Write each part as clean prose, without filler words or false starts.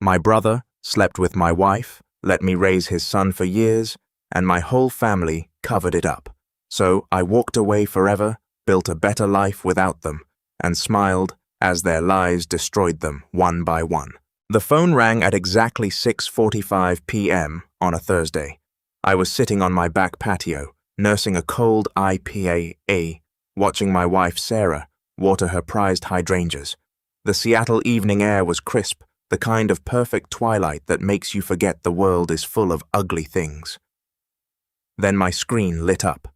My brother slept with my wife, let me raise his son for years, and my whole family covered it up. So I walked away forever, built a better life without them, and smiled as their lies destroyed them one by one. The phone rang at exactly 6:45 p.m. on a Thursday. I was sitting on my back patio, nursing a cold IPA, watching my wife Sarah water her prized hydrangeas. The Seattle evening air was crisp, the kind of perfect twilight that makes you forget the world is full of ugly things. Then my screen lit up.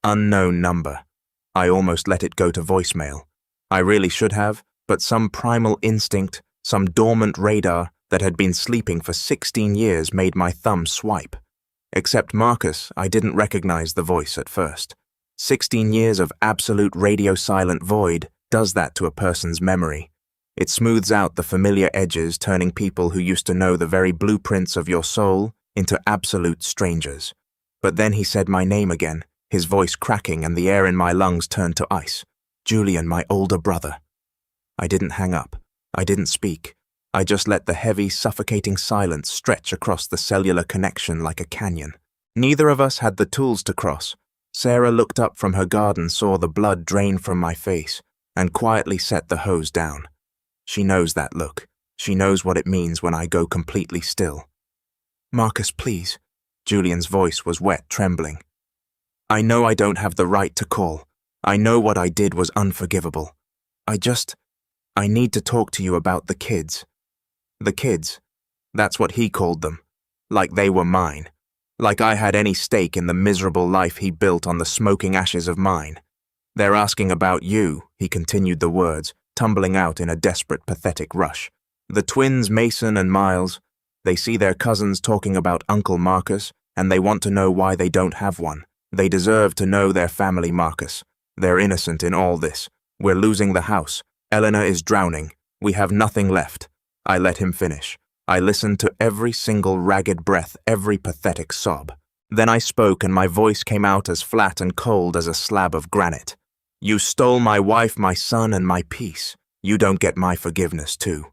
Unknown number. I almost let it go to voicemail. I really should have, but some primal instinct, some dormant radar that had been sleeping for 16 years made my thumb swipe. Except Marcus, I didn't recognize the voice at first. 16 years of absolute radio-silent void does that to a person's memory. It smooths out the familiar edges, turning people who used to know the very blueprints of your soul into absolute strangers. But then he said my name again, his voice cracking and the air in my lungs turned to ice. Julian, my older brother. I didn't hang up. I didn't speak. I just let the heavy, suffocating silence stretch across the cellular connection like a canyon. Neither of us had the tools to cross. Sarah looked up from her garden, saw the blood drain from my face, and quietly set the hose down. She knows that look. She knows what it means when I go completely still. Marcus, please. Julian's voice was wet, trembling. I know I don't have the right to call. I know what I did was unforgivable. I need to talk to you about the kids. The kids. That's what he called them. Like they were mine. Like I had any stake in the miserable life he built on the smoking ashes of mine. They're asking about you, he continued the words, tumbling out in a desperate, pathetic rush. The twins Mason and Miles, they see their cousins talking about Uncle Marcus, and they want to know why they don't have one. They deserve to know their family, Marcus. They're innocent in all this. We're losing the house. Eleanor is drowning. We have nothing left. I let him finish. I listened to every single ragged breath, every pathetic sob. Then I spoke and my voice came out as flat and cold as a slab of granite. You stole my wife, my son, and my peace. You don't get my forgiveness, too.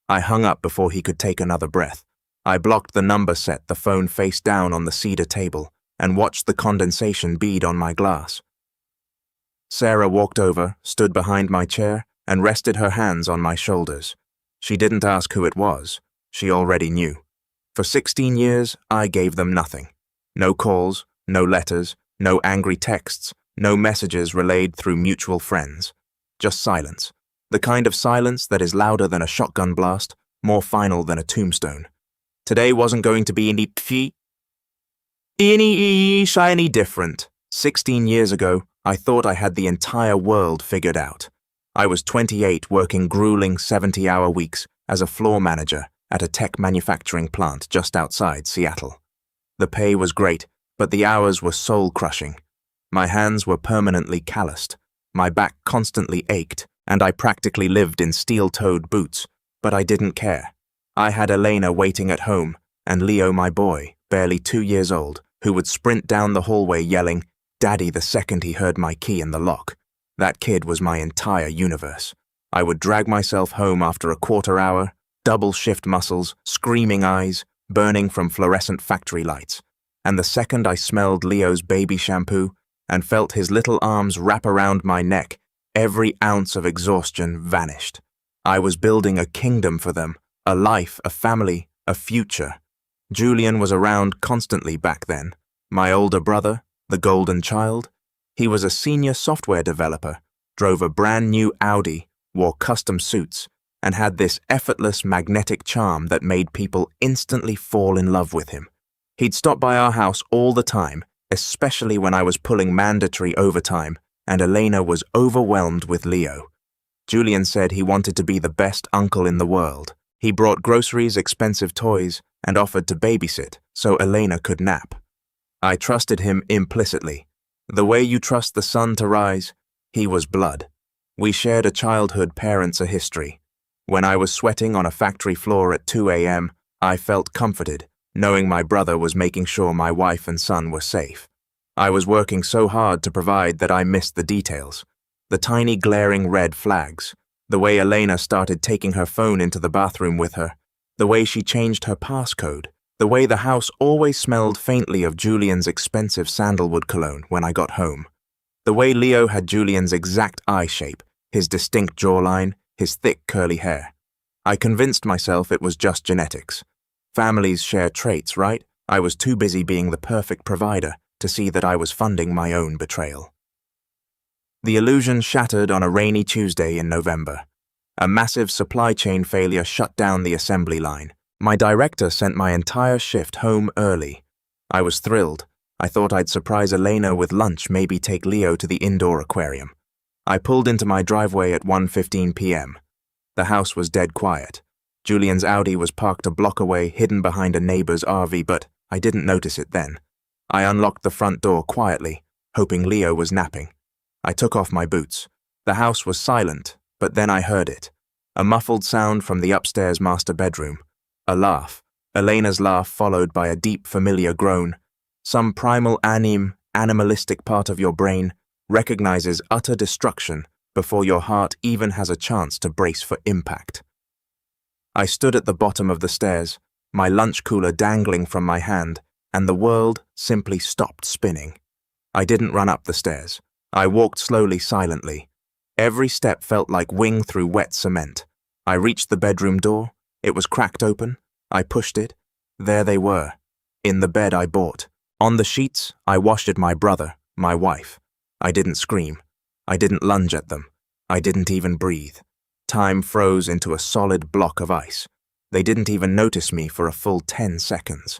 I hung up before he could take another breath. I blocked the number set, the phone face down on the cedar table, and watched the condensation bead on my glass. Sarah walked over, stood behind my chair, and rested her hands on my shoulders. She didn't ask who it was. She already knew. For 16 years, I gave them nothing. No calls, no letters, no angry texts, no messages relayed through mutual friends. Just silence. The kind of silence that is louder than a shotgun blast, more final than a tombstone. Today wasn't going to be any shiny different. 16 years ago, I thought I had the entire world figured out. I was 28 working grueling 70-hour weeks as a floor manager at a tech manufacturing plant just outside Seattle. The pay was great, but the hours were soul-crushing. My hands were permanently calloused, my back constantly ached, and I practically lived in steel-toed boots, but I didn't care. I had Elena waiting at home, and Leo, my boy, barely 2 years old, who would sprint down the hallway yelling, "Daddy," the second he heard my key in the lock. That kid was my entire universe. I would drag myself home after a quarter hour, double shift muscles, screaming eyes, burning from fluorescent factory lights. And the second I smelled Leo's baby shampoo and felt his little arms wrap around my neck, every ounce of exhaustion vanished. I was building a kingdom for them, a life, a family, a future. Julian was around constantly back then. My older brother, the golden child, he was a senior software developer, drove a brand new Audi, wore custom suits, and had this effortless magnetic charm that made people instantly fall in love with him. He'd stop by our house all the time, especially when I was pulling mandatory overtime, and Elena was overwhelmed with Leo. Julian said he wanted to be the best uncle in the world. He brought groceries, expensive toys, and offered to babysit so Elena could nap. I trusted him implicitly. The way you trust the sun to rise, he was blood. We shared a childhood, parents, a history. When I was sweating on a factory floor at 2 a.m., I felt comforted, knowing my brother was making sure my wife and son were safe. I was working so hard to provide that I missed the details. The tiny glaring red flags, the way Elena started taking her phone into the bathroom with her, The way she changed her passcode, the way the house always smelled faintly of Julian's expensive sandalwood cologne when I got home. The way Leo had Julian's exact eye shape, his distinct jawline, his thick curly hair. I convinced myself it was just genetics. Families share traits, right? I was too busy being the perfect provider to see that I was funding my own betrayal. The illusion shattered on a rainy Tuesday in November. A massive supply chain failure shut down the assembly line. My director sent my entire shift home early. I was thrilled. I thought I'd surprise Elena with lunch, maybe take Leo to the indoor aquarium. I pulled into my driveway at 1:15 p.m. The house was dead quiet. Julian's Audi was parked a block away, hidden behind a neighbor's RV, but I didn't notice it then. I unlocked the front door quietly, hoping Leo was napping. I took off my boots. The house was silent, but then I heard it. A muffled sound from the upstairs master bedroom. A laugh. Elena's laugh followed by a deep, familiar groan. Some primal animalistic part of your brain recognizes utter destruction before your heart even has a chance to brace for impact. I stood at the bottom of the stairs, my lunch cooler dangling from my hand, and the world simply stopped spinning. I didn't run up the stairs. I walked slowly, silently. Every step felt like wing through wet cement. I reached the bedroom door. It was cracked open. I pushed it. There they were, in the bed I bought. On the sheets, I washed my brother, my wife. I didn't scream. I didn't lunge at them. I didn't even breathe. Time froze into a solid block of ice. They didn't even notice me for a full 10 seconds.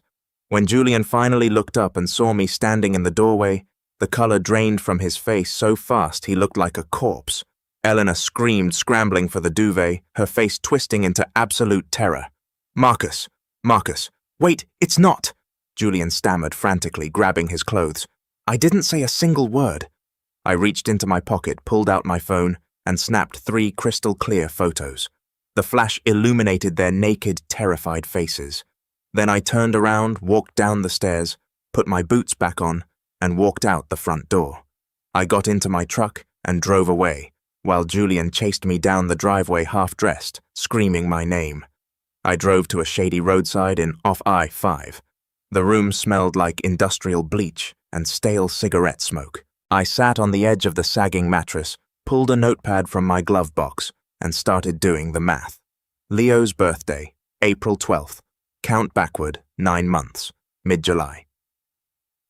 When Julian finally looked up and saw me standing in the doorway, the color drained from his face so fast he looked like a corpse. Elena screamed, scrambling for the duvet, her face twisting into absolute terror. Marcus, wait, it's not!" Julian stammered frantically, grabbing his clothes. "I didn't say a single word." I reached into my pocket, pulled out my phone, and snapped 3 crystal-clear photos. The flash illuminated their naked, terrified faces. Then I turned around, walked down the stairs, put my boots back on, and walked out the front door. I got into my truck and drove away, while Julian chased me down the driveway half-dressed, screaming my name. I drove to a shady roadside off I-5. The room smelled like industrial bleach and stale cigarette smoke. I sat on the edge of the sagging mattress, pulled a notepad from my glove box, and started doing the math. Leo's birthday, April 12th. Count backward, 9 months, mid-July.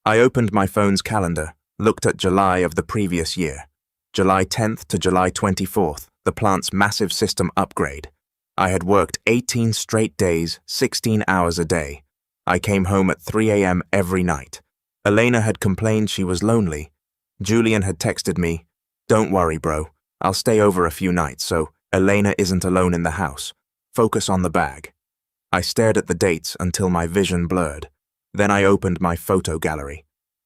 I opened my phone's calendar, looked at July of the previous year. July 10th to July 24th, the plant's massive system upgrade. I had worked 18 straight days, 16 hours a day. I came home at 3 a.m. every night. Elena had complained she was lonely. Julian had texted me, "Don't worry, bro. I'll stay over a few nights so Elena isn't alone in the house. Focus on the bag." I stared at the dates until my vision blurred. Then I opened my photo gallery.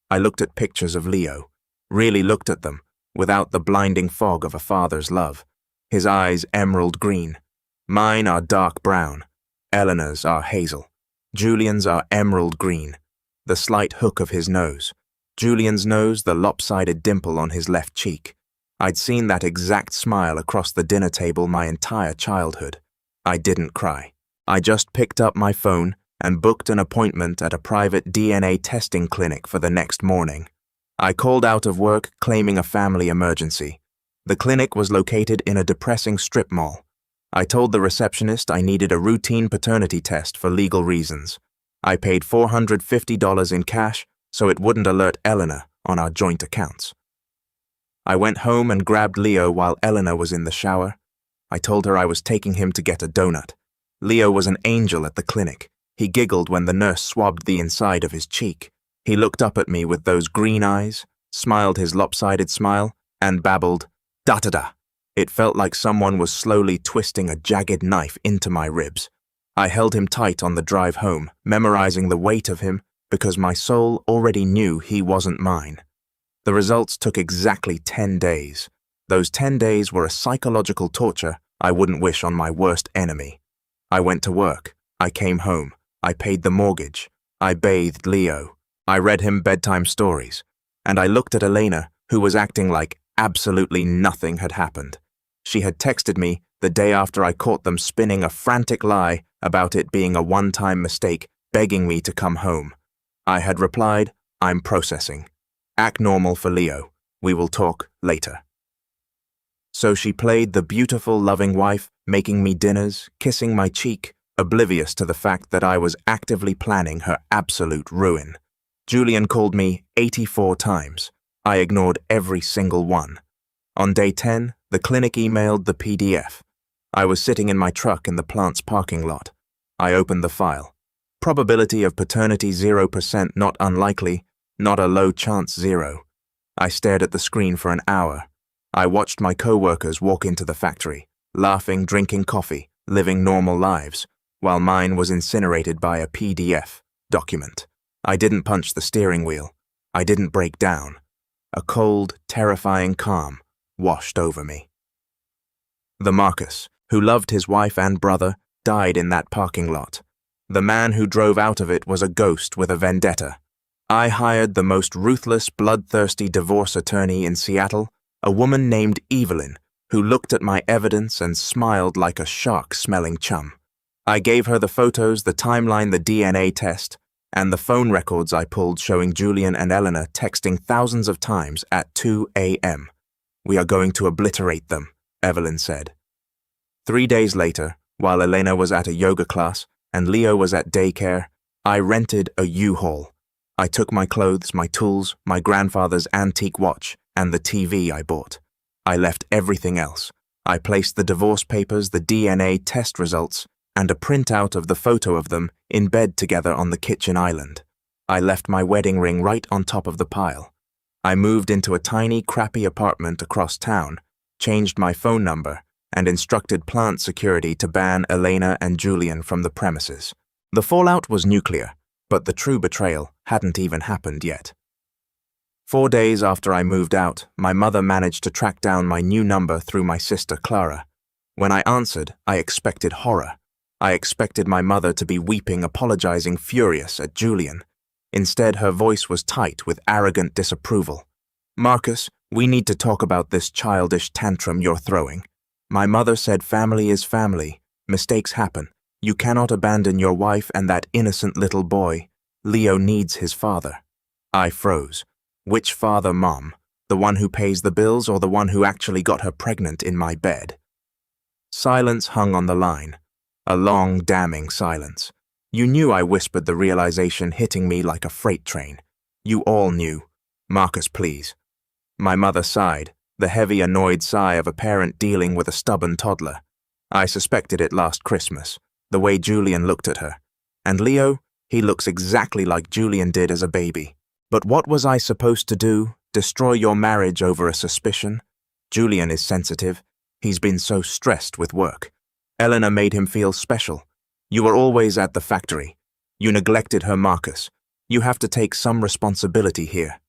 I looked at pictures of Leo, really looked at them, without the blinding fog of a father's love. His eyes emerald green. Mine are dark brown. Eleanor's are hazel. Julian's are emerald green. The slight hook of his nose. Julian's nose, the lopsided dimple on his left cheek. I'd seen that exact smile across the dinner table my entire childhood. I didn't cry. I just picked up my phone and booked an appointment at a private DNA testing clinic for the next morning. I called out of work claiming a family emergency. The clinic was located in a depressing strip mall. I told the receptionist I needed a routine paternity test for legal reasons. I paid $450 in cash so it wouldn't alert Eleanor on our joint accounts. I went home and grabbed Leo while Eleanor was in the shower. I told her I was taking him to get a donut. Leo was an angel at the clinic. He giggled when the nurse swabbed the inside of his cheek. He looked up at me with those green eyes, smiled his lopsided smile, and babbled, "Da-da-da." It felt like someone was slowly twisting a jagged knife into my ribs. I held him tight on the drive home, memorizing the weight of him because my soul already knew he wasn't mine. The results took exactly 10 days. Those 10 days were a psychological torture I wouldn't wish on my worst enemy. I went to work. I came home. I paid the mortgage. I bathed Leo. I read him bedtime stories. And I looked at Elena, who was acting like absolutely nothing had happened. She had texted me the day after I caught them spinning a frantic lie about it being a one-time mistake, begging me to come home. I had replied, "I'm processing. Act normal for Leo. We will talk later." So she played the beautiful, loving wife, making me dinners, kissing my cheek, oblivious to the fact that I was actively planning her absolute ruin. Julian called me 84 times. I ignored every single one. On day 10, the clinic emailed the PDF. I was sitting in my truck in the plant's parking lot. I opened the file. Probability of paternity 0%, not unlikely, not a low chance 0. I stared at the screen for an hour. I watched my co-workers walk into the factory, laughing, drinking coffee, living normal lives, while mine was incinerated by a PDF document. I didn't punch the steering wheel. I didn't break down. A cold, terrifying calm washed over me. The Marcus, who loved his wife and brother, died in that parking lot. The man who drove out of it was a ghost with a vendetta. I hired the most ruthless, bloodthirsty divorce attorney in Seattle, a woman named Evelyn, who looked at my evidence and smiled like a shark-smelling chum. I gave her the photos, the timeline, the DNA test, and the phone records I pulled showing Julian and Eleanor texting thousands of times at 2 a.m. "We are going to obliterate them," Evelyn said. 3 days later, while Elena was at a yoga class and Leo was at daycare, I rented a U-Haul. I took my clothes, my tools, my grandfather's antique watch, and the TV I bought. I left everything else. I placed the divorce papers, the DNA test results, and a printout of the photo of them in bed together on the kitchen island. I left my wedding ring right on top of the pile. I moved into a tiny, crappy apartment across town, changed my phone number, and instructed plant security to ban Elena and Julian from the premises. The fallout was nuclear, but the true betrayal hadn't even happened yet. 4 days after I moved out, my mother managed to track down my new number through my sister Clara. When I answered, I expected horror. I expected my mother to be weeping, apologizing, furious at Julian. Instead, her voice was tight with arrogant disapproval. "Marcus, we need to talk about this childish tantrum you're throwing. My mother said family is family. Mistakes happen. You cannot abandon your wife and that innocent little boy. Leo needs his father." I froze. Which father, Mom? The one who pays the bills or the one who actually got her pregnant in my bed? Silence hung on the line. A long, damning silence. You knew I whispered, the realization hitting me like a freight train. You all knew. "Marcus, please." My mother sighed, the heavy, annoyed sigh of a parent dealing with a stubborn toddler. I suspected it last Christmas, the way Julian looked at her. And Leo, he looks exactly like Julian did as a baby. But what was I supposed to do? Destroy your marriage over a suspicion? Julian is sensitive. He's been so stressed with work. Eleanor made him feel special. You were always at the factory. You neglected her, Marcus. You have to take some responsibility here.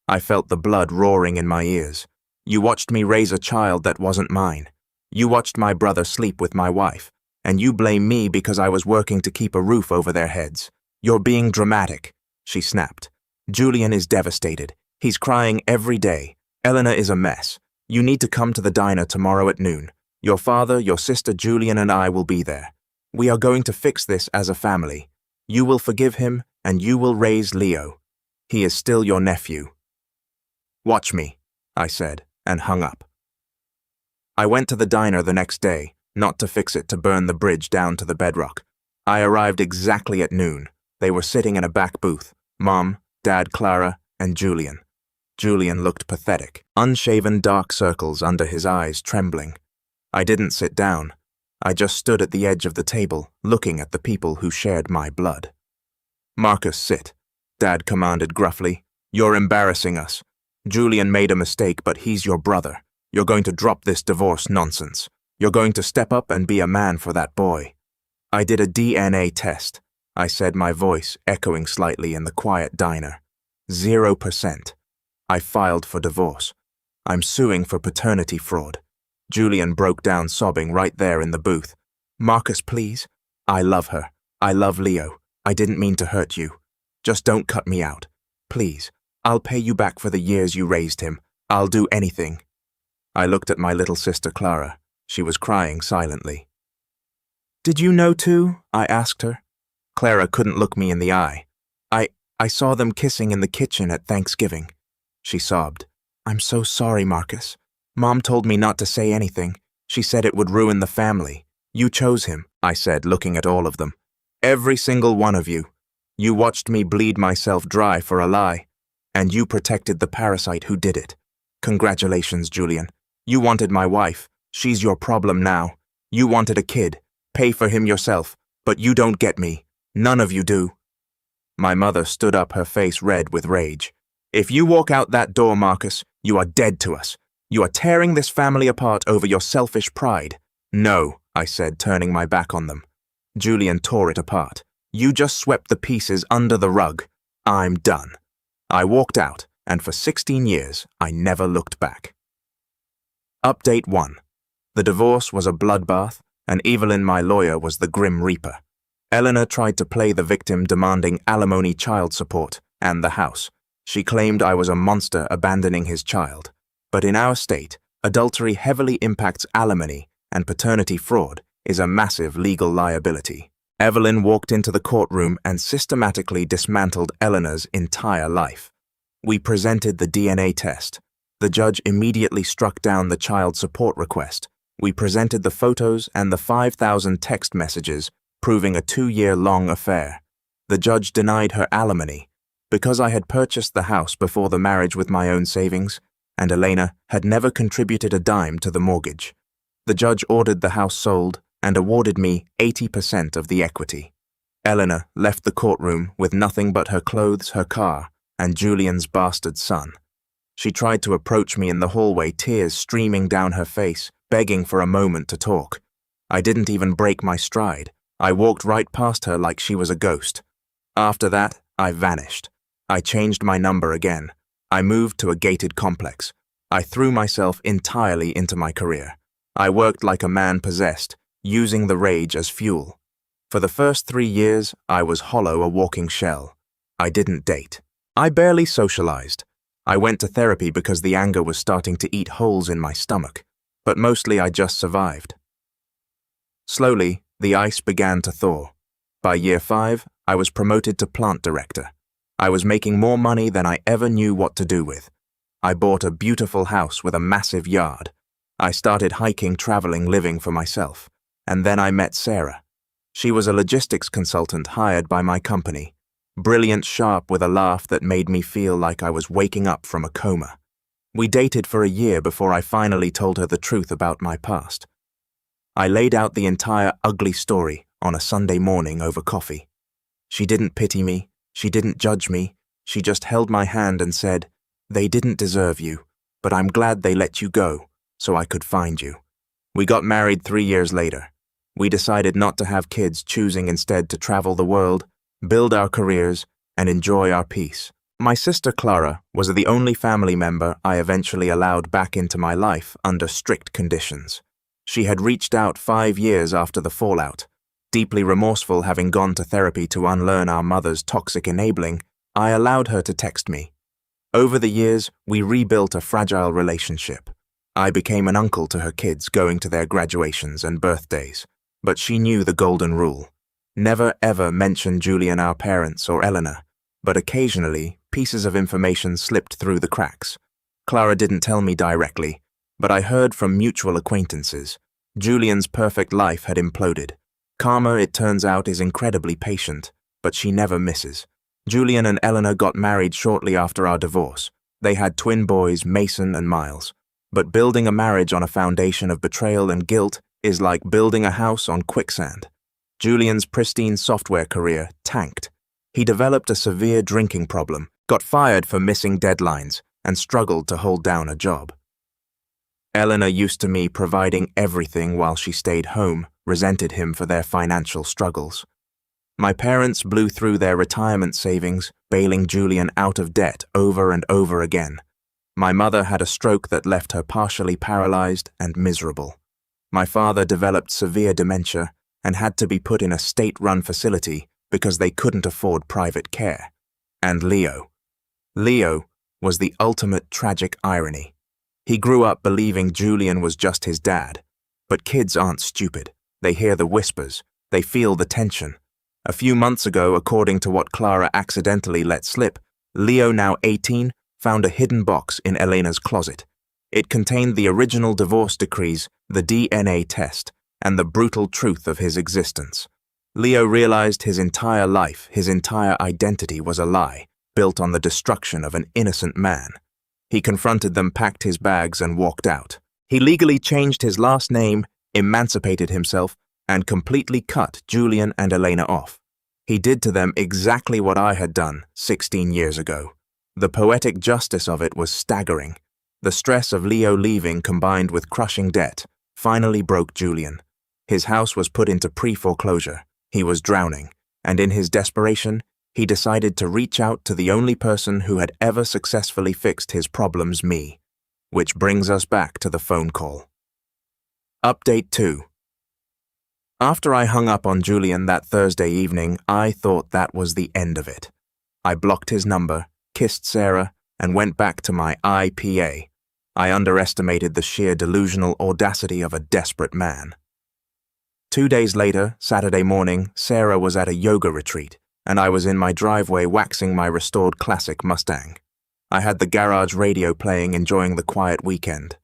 I felt the blood roaring in my ears. You watched me raise a child that wasn't mine. You watched my brother sleep with my wife, and you blame me because I was working to keep a roof over their heads. You're being dramatic, she snapped. Julian is devastated. He's crying every day. Eleanor is a mess. You need to come to the diner tomorrow at noon. Your father, your sister Julian, and I will be there. We are going to fix this as a family. You will forgive him, and you will raise Leo. He is still your nephew. Watch me, I said, and hung up. I went to the diner the next day, not to fix it, to burn the bridge down to the bedrock. I arrived exactly at noon. They were sitting in a back booth, Mom, Dad, Clara, and Julian. Julian looked pathetic, unshaven, dark circles under his eyes trembling. I didn't sit down. I just stood at the edge of the table, looking at the people who shared my blood. Marcus, sit, Dad commanded gruffly. You're embarrassing us. Julian made a mistake, but he's your brother. You're going to drop this divorce nonsense. You're going to step up and be a man for that boy. I did a DNA test, I said, my voice echoing slightly in the quiet diner. 0%. I filed for divorce. I'm suing for paternity fraud. Julian broke down sobbing right there in the booth. Marcus, please. I love her. I love Leo. I didn't mean to hurt you. Just don't cut me out. Please. I'll pay you back for the years you raised him. I'll do anything. I looked at my little sister Clara. She was crying silently. "Did you know too?" I asked her. Clara couldn't look me in the eye. I saw them kissing in the kitchen at Thanksgiving." She sobbed. "I'm so sorry, Marcus. Mom told me not to say anything. She said it would ruin the family. You chose him," I said, looking at all of them. "Every single one of you. You watched me bleed myself dry for a lie. And you protected the parasite who did it. Congratulations, Julian. You wanted my wife. She's your problem now. You wanted a kid. Pay for him yourself. But you don't get me. None of you do." My mother stood up, her face red with rage. "If you walk out that door, Marcus, you are dead to us. You are tearing this family apart over your selfish pride." "No," I said, turning my back on them. Julian tore it apart. "You just swept the pieces under the rug. I'm done." I walked out, and for 16 years, I never looked back. Update 1. The divorce was a bloodbath, and Evelyn, my lawyer, was the Grim Reaper. Eleanor tried to play the victim, demanding alimony, child support, and the house. She claimed I was a monster abandoning his child. But in our state, adultery heavily impacts alimony, and paternity fraud is a massive legal liability. Evelyn walked into the courtroom and systematically dismantled Eleanor's entire life. We presented the DNA test. The judge immediately struck down the child support request. We presented the photos and the 5,000 text messages, proving a 2-year-long affair. The judge denied her alimony. Because I had purchased the house before the marriage with my own savings, and Elena had never contributed a dime to the mortgage. The judge ordered the house sold and awarded me 80% of the equity. Eleanor left the courtroom with nothing but her clothes, her car, and Julian's bastard son. She tried to approach me in the hallway, tears streaming down her face, begging for a moment to talk. I didn't even break my stride. I walked right past her like she was a ghost. After that, I vanished. I changed my number again. I moved to a gated complex. I threw myself entirely into my career. I worked like a man possessed, using the rage as fuel. For the first 3 years, I was hollow, a walking shell. I didn't date. I barely socialized. I went to therapy because the anger was starting to eat holes in my stomach, but mostly I just survived. Slowly, the ice began to thaw. By year 5, I was promoted to plant director. I was making more money than I ever knew what to do with. I bought a beautiful house with a massive yard. I started hiking, traveling, living for myself. And then I met Sarah. She was a logistics consultant hired by my company. Brilliant, sharp, with a laugh that made me feel like I was waking up from a coma. We dated for a year before I finally told her the truth about my past. I laid out the entire ugly story on a Sunday morning over coffee. She didn't pity me. She didn't judge me. She just held my hand and said, "They didn't deserve you, but I'm glad they let you go so I could find you." We got married 3 years later. We decided not to have kids, choosing instead to travel the world, build our careers, and enjoy our peace. My sister Clara was the only family member I eventually allowed back into my life under strict conditions. She had reached out 5 years after the fallout. Deeply remorseful, having gone to therapy to unlearn our mother's toxic enabling, I allowed her to text me. Over the years, we rebuilt a fragile relationship. I became an uncle to her kids, going to their graduations and birthdays. But she knew the golden rule. Never ever mention Julian, our parents, or Eleanor. But occasionally, pieces of information slipped through the cracks. Clara didn't tell me directly, but I heard from mutual acquaintances. Julian's perfect life had imploded. Karma, it turns out, is incredibly patient, but she never misses. Julian and Eleanor got married shortly after our divorce. They had twin boys, Mason and Miles. But building a marriage on a foundation of betrayal and guilt is like building a house on quicksand. Julian's pristine software career tanked. He developed a severe drinking problem, got fired for missing deadlines, and struggled to hold down a job. Eleanor, used to me providing everything while she stayed home, resented him for their financial struggles. My parents blew through their retirement savings, bailing Julian out of debt over and over again. My mother had a stroke that left her partially paralyzed and miserable. My father developed severe dementia and had to be put in a state-run facility because they couldn't afford private care. And Leo. Leo was the ultimate tragic irony. He grew up believing Julian was just his dad, But kids aren't stupid. They hear the whispers. They feel the tension. A few months ago, according to what Clara accidentally let slip, Leo, now 18, found a hidden box in Elena's closet. It contained the original divorce decrees, the DNA test, and the brutal truth of his existence. Leo realized his entire life, his entire identity was a lie, built on the destruction of an innocent man. He confronted them, packed his bags, and walked out. He legally changed his last name, emancipated himself, and completely cut Julian and Elena off. He did to them exactly what I had done 16 years ago. The poetic justice of it was staggering. The stress of Leo leaving combined with crushing debt finally broke Julian. His house was put into pre-foreclosure. He was drowning, and in his desperation, he decided to reach out to the only person who had ever successfully fixed his problems, me. Which brings us back to the phone call. Update 2. After I hung up on Julian that Thursday evening, I thought that was the end of it. I blocked his number, kissed Sarah, and went back to my IPA. I underestimated the sheer delusional audacity of a desperate man. 2 days later, Saturday morning, Sarah was at a yoga retreat, and I was in my driveway waxing my restored classic Mustang. I had the garage radio playing, enjoying the quiet weekend.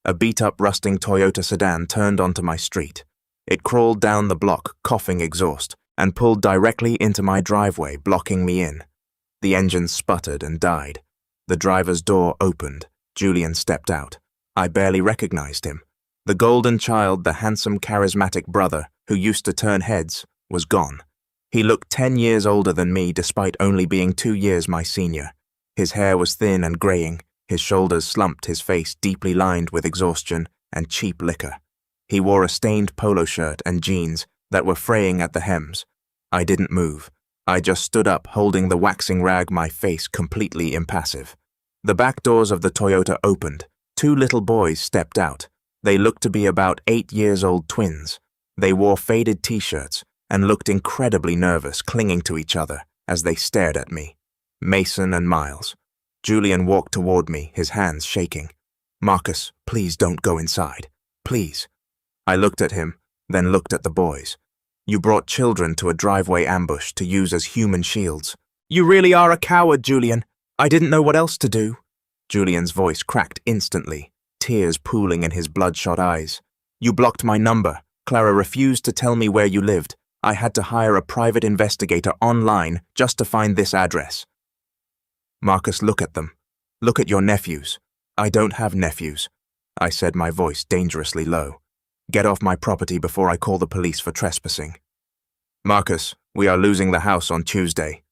A beat-up rusting Toyota sedan turned onto my street. It crawled down the block, coughing exhaust, and pulled directly into my driveway, blocking me in. The engine sputtered and died. The driver's door opened. Julian stepped out. I barely recognized him. The golden child, the handsome, charismatic brother who used to turn heads, was gone. He looked 10 years older than me despite only being 2 years my senior. His hair was thin and graying, his shoulders slumped, his face deeply lined with exhaustion and cheap liquor. He wore a stained polo shirt and jeans that were fraying at the hems. I didn't move. I just stood up, holding the waxing rag, my face completely impassive. The back doors of the Toyota opened. 2 little boys stepped out. They looked to be about 8-year-old twins. They wore faded t-shirts and looked incredibly nervous, clinging to each other as they stared at me. Mason and Miles. Julian walked toward me, his hands shaking. "Marcus, please don't go inside. Please." I looked at him, then looked at the boys. "You brought children to a driveway ambush to use as human shields. You really are a coward, Julian. I didn't know what else to do." Julian's voice cracked instantly, tears pooling in his bloodshot eyes. "You blocked my number. Clara refused to tell me where you lived. I had to hire a private investigator online just to find this address." "Marcus, look at them. Look at your nephews." "I don't have nephews," I said, my voice dangerously low. "Get off my property before I call the police for trespassing." "Marcus, we are losing the house on Tuesday."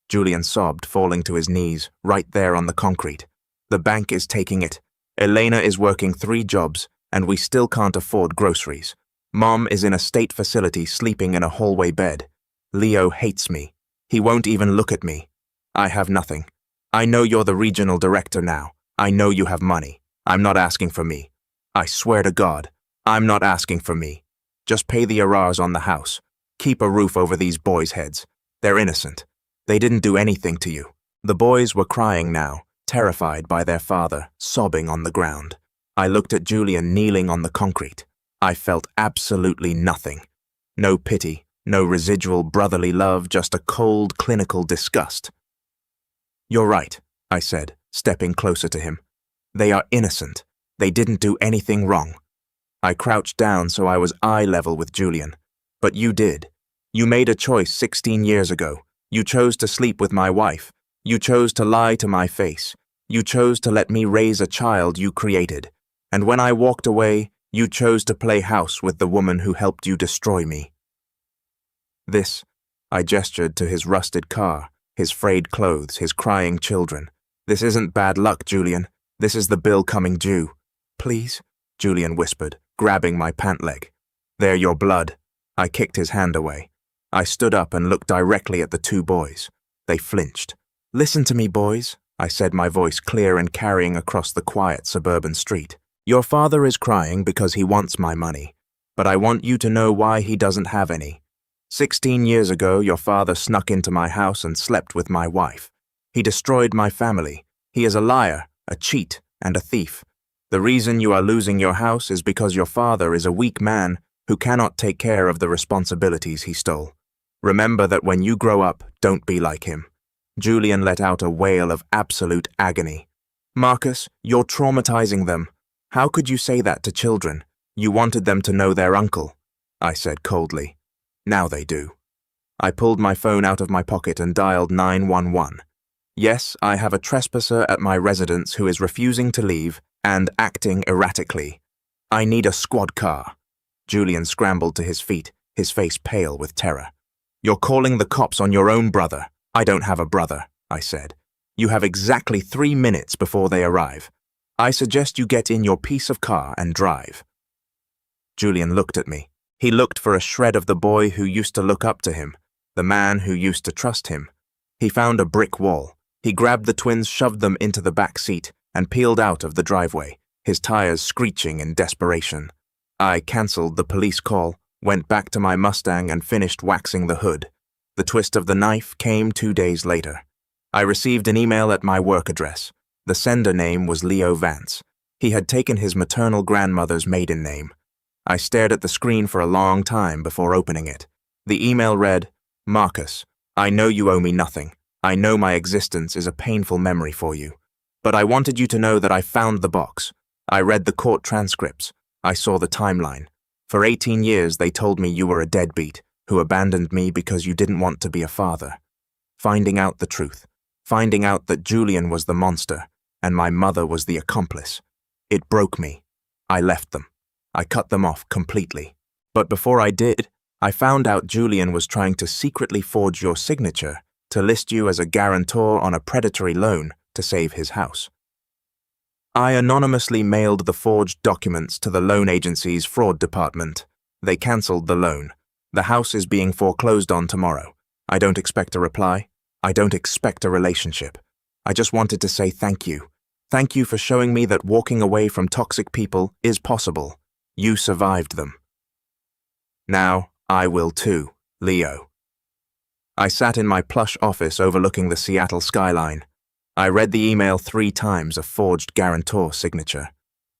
Julian sobbed, falling to his knees, right there on the concrete. "The bank is taking it. Elena is working 3 jobs, and we still can't afford groceries. Mom is in a state facility sleeping in a hallway bed. Leo hates me. He won't even look at me. I have nothing. I know you're the regional director now. I know you have money. I'm not asking for me. I swear to God, I'm not asking for me. Just pay the arrears on the house. Keep a roof over these boys' heads. They're innocent. They didn't do anything to you." The boys were crying now, terrified by their father, sobbing on the ground. I looked at Julian kneeling on the concrete. I felt absolutely nothing. No pity, no residual brotherly love, just a cold, clinical disgust. "You're right," I said, stepping closer to him. "They are innocent. They didn't do anything wrong." I crouched down so I was eye level with Julian. "But you did. You made a choice 16 years ago. You chose to sleep with my wife. You chose to lie to my face. You chose to let me raise a child you created. And when I walked away, you chose to play house with the woman who helped you destroy me." This, I gestured to his rusted car, his frayed clothes, his crying children. "This isn't bad luck, Julian. This is the bill coming due." "Please," Julian whispered, grabbing my pant leg. "They're your blood." I kicked his hand away. I stood up and looked directly at the 2 boys. They flinched. "Listen to me, boys," I said, my voice clear and carrying across the quiet suburban street. "Your father is crying because he wants my money, but I want you to know why he doesn't have any. 16 years ago, your father snuck into my house and slept with my wife. He destroyed my family. He is a liar, a cheat, and a thief. The reason you are losing your house is because your father is a weak man who cannot take care of the responsibilities he stole. Remember that when you grow up, don't be like him." Julian let out a wail of absolute agony. "Marcus, you're traumatizing them. How could you say that to children? You wanted them to know their uncle," I said coldly. "Now they do." I pulled my phone out of my pocket and dialed 911. "Yes, I have a trespasser at my residence who is refusing to leave and acting erratically. I need a squad car." Julian scrambled to his feet, his face pale with terror. "You're calling the cops on your own brother." "I don't have a brother," I said. "You have exactly 3 minutes before they arrive. I suggest you get in your piece of car and drive." Julian looked at me. He looked for a shred of the boy who used to look up to him, the man who used to trust him. He found a brick wall. He grabbed the twins, shoved them into the back seat, and peeled out of the driveway, his tires screeching in desperation. I cancelled the police call, went back to my Mustang and finished waxing the hood. The twist of the knife came 2 days later. I received an email at my work address. The sender name was Leo Vance. He had taken his maternal grandmother's maiden name. I stared at the screen for a long time before opening it. The email read, "Marcus, I know you owe me nothing. I know my existence is a painful memory for you. But I wanted you to know that I found the box. I read the court transcripts. I saw the timeline. For 18 years they told me you were a deadbeat, who abandoned me because you didn't want to be a father. Finding out the truth, finding out that Julian was the monster, and my mother was the accomplice. It broke me. I left them. I cut them off completely. But before I did, I found out Julian was trying to secretly forge your signature to list you as a guarantor on a predatory loan to save his house. I anonymously mailed the forged documents to the loan agency's fraud department. They cancelled the loan. The house is being foreclosed on tomorrow. I don't expect a reply. I don't expect a relationship. I just wanted to say thank you. Thank you for showing me that walking away from toxic people is possible. You survived them. Now, I will too, Leo." I sat in my plush office overlooking the Seattle skyline. I read the email 3 times, a forged guarantor signature.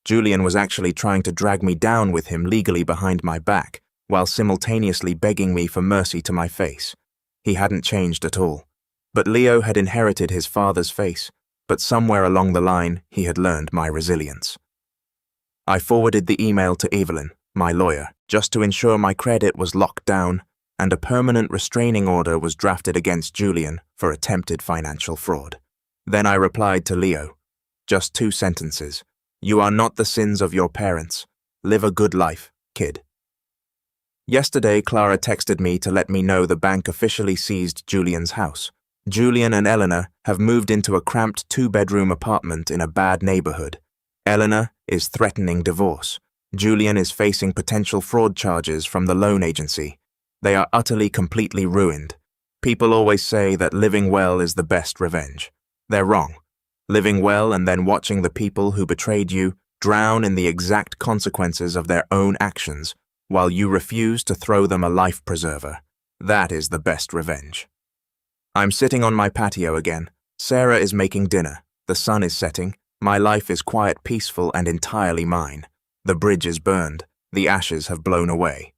Julian was actually trying to drag me down with him legally behind my back, while simultaneously begging me for mercy to my face. He hadn't changed at all. But Leo had inherited his father's face, but somewhere along the line he had learned my resilience. I forwarded the email to Evelyn, my lawyer, just to ensure my credit was locked down and a permanent restraining order was drafted against Julian for attempted financial fraud. Then I replied to Leo, just 2 sentences. "You are not the sins of your parents. Live a good life, kid." Yesterday, Clara texted me to let me know the bank officially seized Julian's house. Julian and Eleanor have moved into a cramped 2-bedroom apartment in a bad neighborhood. Eleanor is threatening divorce. Julian is facing potential fraud charges from the loan agency. They are utterly, completely ruined. People always say that living well is the best revenge. They're wrong. Living well and then watching the people who betrayed you drown in the exact consequences of their own actions while you refuse to throw them a life preserver. That is the best revenge. I'm sitting on my patio again. Sarah is making dinner. The sun is setting. My life is quiet, peaceful, and entirely mine. The bridge is burned. The ashes have blown away.